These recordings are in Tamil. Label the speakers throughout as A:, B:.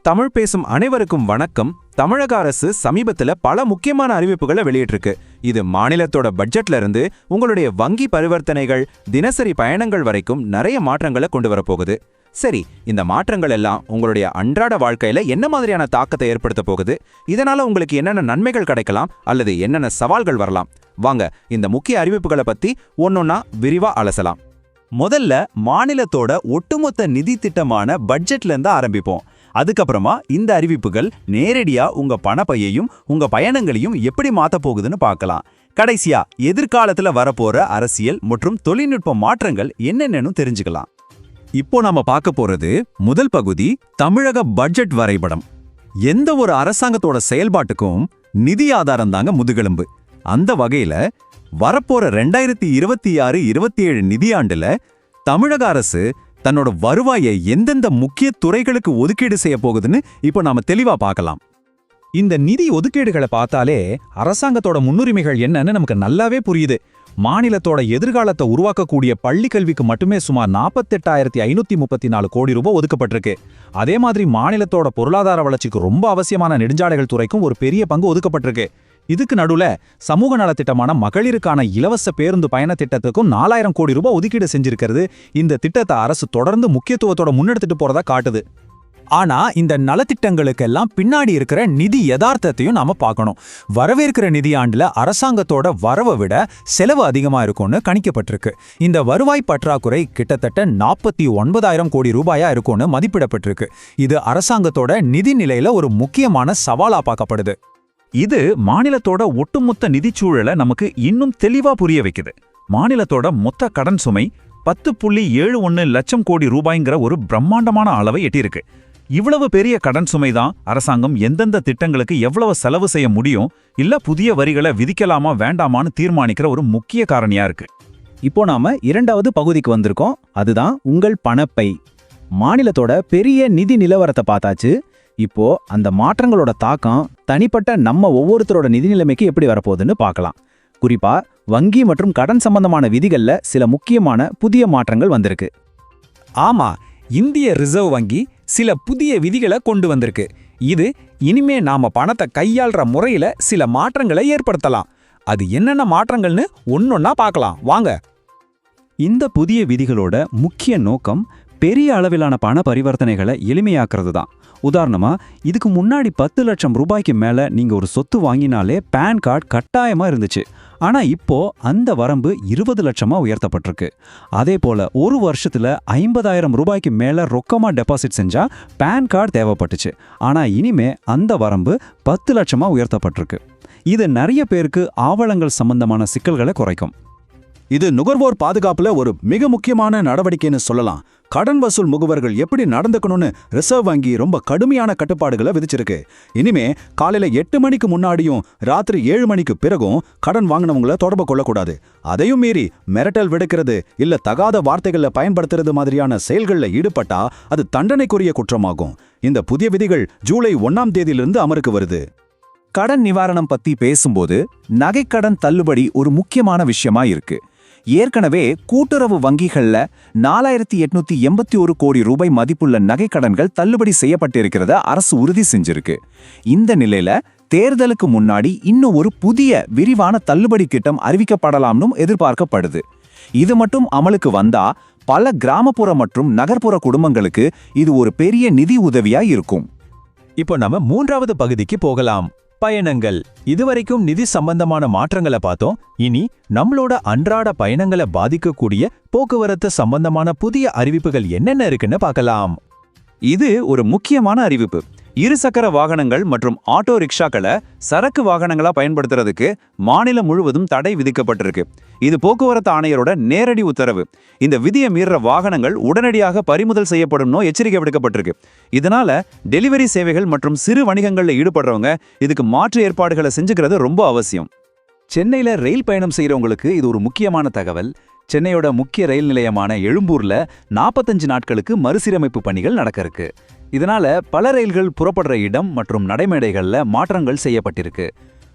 A: தமிழ் பேசும் அனைவருக்கும் வணக்கம். தமிழக அரசு சமீபத்துல பல முக்கியமான அறிவிப்புகளை வெளியிட்டிருக்கு. இது மாநிலத்தோட பட்ஜெட்ல இருந்து உங்களுடைய வங்கி பரிவர்த்தனைகள், தினசரி பயணங்கள் வரைக்கும் நிறைய மாற்றங்களை கொண்டு வரப்போகுது. சரி, இந்த மாற்றங்கள் எல்லாம் உங்களுடைய அன்றாட வாழ்க்கையில என்ன மாதிரியான தாக்கத்தை ஏற்படுத்த போகுது? இதனால உங்களுக்கு என்னென்ன நன்மைகள் கிடைக்கலாம் அல்லது என்னென்ன சவால்கள் வரலாம்? வாங்க இந்த முக்கிய அறிவிப்புகளை பத்தி ஒன்னொன்னா விரிவா அலசலாம். முதல்ல மாநிலத்தோட ஒட்டுமொத்த நிதி திட்டமான பட்ஜெட்ல இருந்து ஆரம்பிப்போம். அதுக்கப்புறமா இந்த அறிவிப்புகள் நேரடியா உங்க பணப்பையையும் உங்க பயணங்களையும் எப்படி மாத்த போகுதுன்னு பார்க்கலாம். கடைசியா எதிர்காலத்துல வரப்போற அரசியல் மற்றும் தொழில்நுட்ப மாற்றங்கள் என்னென்னு தெரிஞ்சுக்கலாம். இப்போ நாம பார்க்க போறது முதல் பகுதி, தமிழக பட்ஜெட் வரைபடம். எந்த ஒரு அரசாங்கத்தோட செயல்பாட்டுக்கும் நிதி ஆதாரம் தாங்க முதுகெலும்பு. அந்த வகையில வரப்போற 2026-27 நிதியாண்டுல தமிழக அரசு தன்னோட வருவாயை எந்தெந்த முக்கிய துறைகளுக்கு ஒதுக்கீடு செய்ய போகுதுன்னு இப்போ நாம தெளிவா பார்க்கலாம்.
B: இந்த நிதி ஒதுக்கீடுகளை பார்த்தாலே அரசாங்கத்தோட முன்னுரிமைகள் என்னன்னு நமக்கு நல்லாவே புரியுது. மாநிலத்தோட எதிர்காலத்தை உருவாக்கக்கூடிய பள்ளி கல்விக்கு மட்டுமே சுமார் 48,534 கோடி ரூபாய் ஒதுக்கப்பட்டிருக்கு. அதே மாதிரி மாநிலத்தோட பொருளாதார வளர்ச்சிக்கு ரொம்ப அவசியமான நெடுஞ்சாலைகள் துறைக்கும் ஒரு பெரிய பங்கு ஒதுக்கப்பட்டிருக்கு. இதுக்கு நடுவுல சமூக நலத்திட்டமான மகளிருக்கான இலவச பேருந்து பயண திட்டத்துக்கும் 4,000 கோடி ரூபாய் ஒதுக்கீடு செஞ்சிருக்கிறது. இந்த திட்டத்தை அரசு தொடர்ந்து முக்கியத்துவத்தோட முன்னெடுத்துட்டு போறதா காட்டுது. ஆனா இந்த நலத்திட்டங்களுக்கெல்லாம் பின்னாடி இருக்கிற நிதி யதார்த்தத்தையும் நாம பார்க்கணும். வரவேற்கிற நிதியாண்டுல அரசாங்கத்தோட வரவை விட செலவு அதிகமா இருக்கும்னு கணிக்கப்பட்டிருக்கு. இந்த வருவாய் பற்றாக்குறை கிட்டத்தட்ட 49,000 கோடி ரூபாயா இருக்கும்னு மதிப்பிடப்பட்டிருக்கு. இது அரசாங்கத்தோட நிதி நிலையில ஒரு முக்கியமான சவாலா பார்க்கப்படுது.
C: இது மாநிலத்தோட ஒட்டுமொத்த நிதிச்சூழலை நமக்கு இன்னும் தெளிவா புரிய வைக்குது. மாநிலத்தோட மொத்த கடன் சுமை 10.71 லட்சம் கோடி ரூபாய்ங்கிற ஒரு பிரம்மாண்டமான அளவை எட்டியிருக்கு. இவ்வளவு பெரிய கடன் சுமை தான் அரசாங்கம் எந்தெந்த திட்டங்களுக்கு எவ்வளவு செலவு செய்ய முடியும், இல்ல புதிய வரிகளை விதிக்கலாமா வேண்டாமான்னு தீர்மானிக்கிற ஒரு முக்கிய காரணியா இருக்கு.
B: இப்போ நாம இரண்டாவது பகுதிக்கு வந்திருக்கோம். அதுதான் உங்கள் பணப்பை. மாநிலத்தோட பெரிய நிதி நிலவரத்தை பார்த்தாச்சு. இப்போ அந்த மாற்றங்களோட தாக்கம் தனிப்பட்ட நம்ம ஒவ்வொருத்தரோட நிதி நிலைமைக்கு எப்படி வரப்போகுதுன்னு பார்க்கலாம். குறிப்பா வங்கி மற்றும் கடன் சம்பந்தமான விதிகள்ல சில முக்கியமான புதிய மாற்றங்கள் வந்திருக்கு.
A: ஆமா, இந்திய ரிசர்வ் வங்கி சில புதிய விதிகளை கொண்டு வந்திருக்கு. இது இனிமே நாம பணத்தை கையாள்ற முறையில சில மாற்றங்களை ஏற்படுத்தலாம். அது என்னென்ன மாற்றங்கள்னு ஒன்னொன்னா பார்க்கலாம் வாங்க.
D: இந்த புதிய விதிகளோட முக்கிய நோக்கம் பெரிய அளவிலான பண பரிவர்த்தனைகளை எளிமையாக்குறது தான். உதாரணமா, இதுக்கு முன்னாடி 10 லட்சம் ரூபாய்க்கு மேல நீங்க ஒரு சொத்து வாங்கினாலே பேன் கார்டு கட்டாயமா இருந்துச்சு. ஆனா இப்போ அந்த வரம்பு 20 லட்சமா உயர்த்தப்பட்டிருக்கு. அதே போல ஒரு வருஷத்துல 50,000 ரூபாய்க்கு மேல ரொக்கமா டெபாசிட் செஞ்சா பேன் கார்டு தேவைப்பட்டுச்சு. ஆனா இனிமே அந்த வரம்பு 10 லட்சமா உயர்த்தப்பட்டிருக்கு. இது நிறைய பேருக்கு ஆவணங்கள் சம்பந்தமான சிக்கல்களை குறைக்கும்.
E: இது நுகர்வோர் பாதுகாப்புல ஒரு மிக முக்கியமான நடவடிக்கைன்னு சொல்லலாம். கடன் வசூல் முகவர்கள் எப்படி நடந்துக்கணும்னு ரிசர்வ் வங்கி ரொம்ப கடுமையான கட்டுப்பாடுகளை விதிச்சிருக்கு. இனிமே காலையில 8 மணிக்கு முன்னாடியும் ராத்திரி 7 மணிக்கு பிறகும் கடன் வாங்கினவங்கள தொடர்பு கொள்ளக்கூடாது. அதையும் மீறி மிரட்டல் விடுக்கிறது இல்ல தகாத வார்த்தைகளை பயன்படுத்துறது மாதிரியான செயல்களில் ஈடுபட்டா அது தண்டனைக்குரிய குற்றமாகும். இந்த புதிய விதிகள் ஜூலை 1ஆம் தேதியிலிருந்து அமலுக்கு வருது.
B: கடன் நிவாரணம் பத்தி பேசும்போது நகைக்கடன் தள்ளுபடி ஒரு முக்கியமான விஷயமா இருக்கு. ஏற்கனவே கூட்டுறவு வங்கிகள்ல 4,881 கோடி ரூபாய் மதிப்புள்ள நகைக்கடன்கள் தள்ளுபடி செய்யப்பட்டிருக்கிறத அரசு உறுதி செஞ்சிருக்கு. இந்த நிலையில தேர்தலுக்கு முன்னாடி இன்னும் ஒரு புதிய விரிவான தள்ளுபடி திட்டம் அறிவிக்கப்படலாம்னு எதிர்பார்க்கப்படுது. இது மட்டும் அமலுக்கு வந்தா பல கிராமப்புற மற்றும் நகர்ப்புற குடும்பங்களுக்கு இது ஒரு பெரிய நிதி உதவியா இருக்கும்.
A: இப்போ நம்ம மூன்றாவது பகுதிக்கு போகலாம், பயணங்கள். இதுவரைக்கும் நிதி சம்பந்தமான மாற்றங்களை பார்த்தோம். இனி நம்மளோட அன்றாட பயணங்களை பாதிக்கக்கூடிய போக்குவரத்து சம்பந்தமான புதிய அறிவிப்புகள் என்னென்ன இருக்குன்னு பார்க்கலாம்.
C: இது ஒரு முக்கியமான அறிவிப்பு. இருசக்கர வாகனங்கள் மற்றும் ஆட்டோ ரிக்ஷாக்களை சரக்கு வாகனங்களா பயன்படுத்துறதுக்கு மாநிலம் முழுவதும் தடை விதிக்கப்பட்டிருக்கு. இது போக்குவரத்து ஆணையரோட நேரடி உத்தரவு. இந்த விதியை மீற வாகனங்கள் உடனடியாக பறிமுதல் செய்யப்படும்னோ எச்சரிக்கை விடுக்கப்பட்டிருக்கு. இதனால டெலிவரி சேவைகள் மற்றும் சிறு வணிகங்களில் ஈடுபடுறவங்க இதுக்கு மாற்று ஏற்பாடுகளை செஞ்சுக்கிறது ரொம்ப அவசியம்.
A: சென்னையில ரயில் பயணம் செய்யறவங்களுக்கு இது ஒரு முக்கியமான தகவல். சென்னையோட முக்கிய ரயில் நிலையமான எழும்பூர்ல 45 நாட்களுக்கு மறுசீரமைப்பு பணிகள் நடக்க இருக்கு. இதனால பல ரயில்கள் புறப்படுற இடம் மற்றும் நடைமேடைகள்ல மாற்றங்கள் செய்யப்பட்டிருக்கு.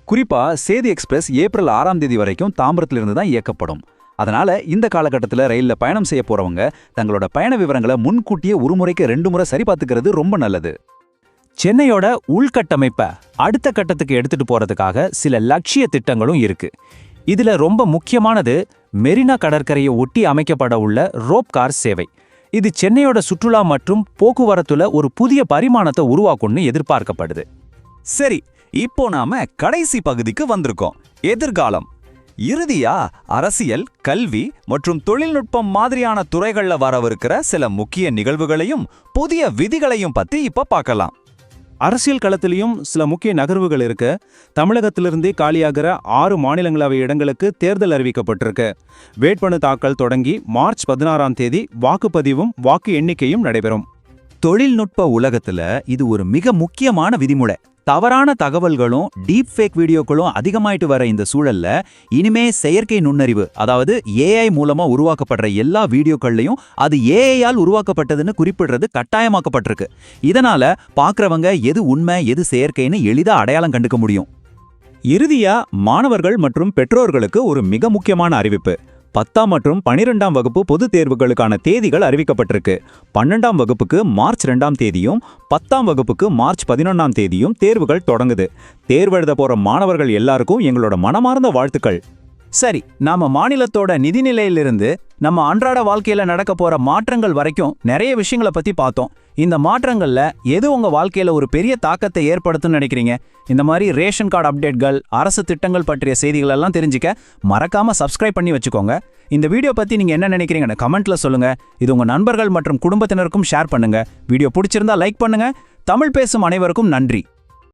A: குறிப்பா சேதி எக்ஸ்பிரஸ் ஏப்ரல் 6ஆம் தேதி வரைக்கும் தாம்பரத்திலிருந்து தான் இயக்கப்படும். அதனால இந்த காலகட்டத்தில் ரயில்ல பயணம் செய்ய போறவங்க தங்களோட பயண விவரங்களை முன்கூட்டியே ஒரு முறைக்கு 2 முறை சரி பார்த்துக்கிறது ரொம்ப நல்லது.
B: சென்னையோட உள்கட்டமைப்பை அடுத்த கட்டத்துக்கு எடுத்துட்டு போறதுக்காக சில லட்சிய திட்டங்களும் இருக்கு. இதுல ரொம்ப முக்கியமானது மெரினா கடற்கரையை ஒட்டி அமைக்கப்பட உள்ள ரோப் கார் சேவை. இது சென்னையோட சுற்றுலா மற்றும் போக்குவரத்துல ஒரு புதிய பரிமாணத்தை உருவாக்கும்னு எதிர்பார்க்கப்படுது.
A: சரி, இப்போ நாம கடைசி பகுதிக்கு வந்திருக்கோம், எதிர்காலம். இறுதியா அரசியல், கல்வி மற்றும் தொழில்நுட்பம் மாதிரியான துறைகள்ல வரவிருக்கிற சில முக்கிய நிகழ்வுகளையும் புதிய விதிகளையும் பத்தி இப்ப பார்க்கலாம்.
B: அரசியல் களத்திலையும் சில முக்கிய நகர்வுகள் இருக்கு. தமிழகத்திலிருந்தே காலியாகிற 6 மாநிலங்களவை இடங்களுக்கு தேர்தல் அறிவிக்கப்பட்டிருக்கு. வேட்புமனு தாக்கல் தொடங்கி மார்ச் 16ஆம் தேதி வாக்குப்பதிவும் வாக்கு எண்ணிக்கையும் நடைபெறும்.
C: தொழில்நுட்ப உலகத்துல இது ஒரு மிக முக்கியமான விதிமுறை. தவறான தகவல்களும் டீப் ஃபேக் வீடியோக்களும் அதிகமாயிட்டு வர இந்த சூழல்ல இனிமே செயற்கை நுண்ணறிவு, அதாவது ஏஐ மூலமா உருவாக்கப்படுற எல்லா வீடியோக்கள்லையும் அது ஏஐயால் உருவாக்கப்பட்டதுன்னு குறிப்பிடுறது கட்டாயமாக்கப்பட்டிருக்கு. இதனால பார்க்கறவங்க எது உண்மை எது செயற்கைன்னு எளிதா அடையாளம் கண்டுக்க முடியும்.
B: இறுதியா மாணவர்கள் மற்றும் பெற்றோர்களுக்கு ஒரு மிக முக்கியமான அறிவிப்பு. 10ஆம் மற்றும் 12ஆம் வகுப்பு பொதுத் தேர்வுகளுக்கான தேதிகள் அறிவிக்கப்பட்டிருக்கு. 12ஆம் வகுப்புக்கு மார்ச் 2ஆம் தேதியும் 10ஆம் வகுப்புக்கு மார்ச் 11ஆம் தேதியும் தேர்வுகள் தொடங்குது. தேர்வெழுத போற மாணவர்கள் எல்லாருக்கும் எங்களோட மனமார்ந்த வாழ்த்துக்கள்.
A: சரி, நாம மாநிலத்தோட நிதிநிலையிலிருந்து நம்ம அன்றாட வாழ்க்கையில நடக்க போற மாற்றங்கள் வரைக்கும் நிறைய விஷயங்களை பத்தி பார்த்தோம். இந்த மாற்றங்கள்ல எது உங்க வாழ்க்கையில ஒரு பெரிய தாக்கத்தை ஏற்படுத்தும்னு நினைக்கிறீங்க? இந்த மாதிரி ரேஷன் கார்டு அப்டேட்கள், அரசு திட்டங்கள் பற்றிய செய்திகள் எல்லாம் தெரிஞ்சுக்க மறக்காம சப்ஸ்கிரைப் பண்ணி வச்சுக்கோங்க. இந்த வீடியோ பத்தி நீங்க என்ன நினைக்கிறீங்கன்னு கமெண்ட்ல சொல்லுங்க. இது உங்க நண்பர்கள் மற்றும் குடும்பத்தினருக்கும் ஷேர் பண்ணுங்க. வீடியோ பிடிச்சிருந்தா லைக் பண்ணுங்க. தமிழ் பேசும் அனைவருக்கும் நன்றி.